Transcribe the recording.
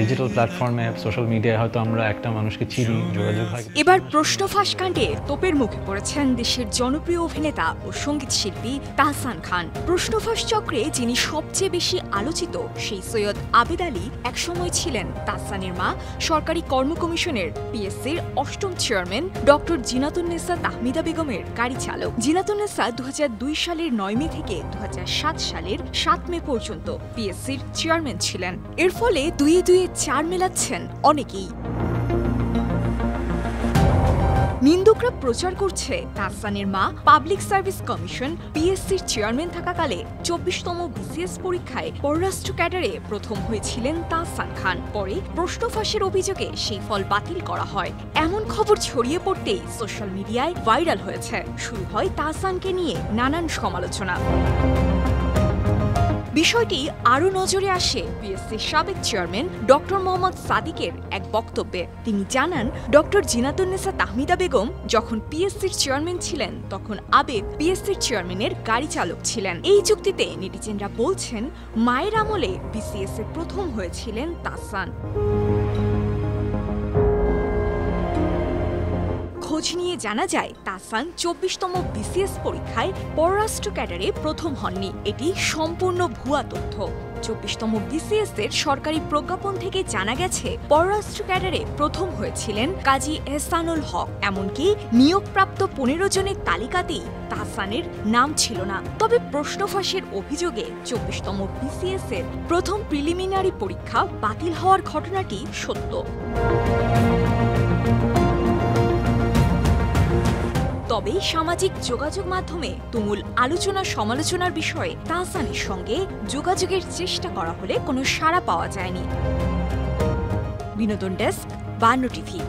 Digital প্ল্যাটফর্মে social মিডিয়ায় হয়তো আমরা একটা মানুষকে চিনি, যোগাযোগ হয়। এবার প্রশ্ন ফাঁস কাণ্ডে তোপের মুখে পড়েছেন দেশের জনপ্রিয় অভিনেতা ও সঙ্গীত শিল্পী তাহসান খান। প্রশ্ন ফাঁস চক্রে যিনি সবচেয়ে বেশি আলোচিত সেই সৈয়দ আবেদ আলী একসময় ছিলেন তাহসানের মা, সরকারি কর্ম কমিশনের পিএসসির ৮ম চেয়ারম্যান ডক্টর জিনাতুন্নেসা তাহমিদা বেগমের গাড়ি চালক। জিনাতুন্নেসা ২০০২ সালের ৯ মে থেকে ২০০৭ সালের ৭ মে পর্যন্ত পিএসসির চেয়ারম্যান ছিলেন। এর ফলে দুয়ে দুয়ে ৪ মেলাচ্ছেন অনেকেই। নিন্দুকরা প্রচার করছে তাহসানের মা পাবলিক সার্ভিস কমিশন পিএসসির চেয়ারম্যান থাকাকালে ২৪তম বিসিএস পরীক্ষায় পররাষ্ট্র ক্যাডারে প্রথম হয়েছিলেন তাহসান খান। পরে প্রশ্ন ফাঁসের অভিযোগে সেই ফল বাতিল করা হয়। এমন খবর ছড়িয়ে পড়তেই সোশ্যাল মিডিয়ায় ভাইরাল হয়েছে। শুরু হয় তাহসানকে নিয়ে নানান সমালোচনা। বিষয়টি আরও নজরে আসে পিএসসির সাবেক চেয়ারম্যান ডক্টর মোহাম্মদ সাদিকের এক বক্তব্যে। তিনি জানান, ডক্টর জিনাতুন্নেসা তাহমিদা বেগম যখন পিএসসির চেয়ারম্যান ছিলেন তখন আবেদ পিএসসির চেয়ারম্যানের গাড়ি চালক ছিলেন। এই যুক্তিতে নেটিজেনরা বলছেন, মায়ের আমলে বিসিএস এ প্রথম হয়েছিলেন তাহসান। খোঁজ নিয়ে জানা যায়, তাহসান ২৪তম বিসিএস পরীক্ষায় পররাষ্ট্র ক্যাডারে প্রথম হননি। এটি সম্পূর্ণ ভুয়া তথ্য। ২৪তম বিসিএস এর সরকারি প্রজ্ঞাপন থেকে জানা গেছে পররাষ্ট্র ক্যাডারে প্রথম হয়েছিলেন কাজী এহসানুল হক। এমনকি নিয়োগপ্রাপ্ত ১৫ জনের তালিকাতেই তাহসানের নাম ছিল না। তবে প্রশ্ন ফাঁসের অভিযোগে ২৪তম বিসিএস এর প্রথম প্রিলিমিনারি পরীক্ষা বাতিল হওয়ার ঘটনাটি সত্য। তবে সামাজিক যোগাযোগ মাধ্যমে তুমুল আলোচনা সমালোচনার বিষয়ে তাহসানের সঙ্গে যোগাযোগের চেষ্টা করা হলে কোনো সাড়া পাওয়া যায়নি। বিনোদন ডেস্ক, ৫২ টিভি।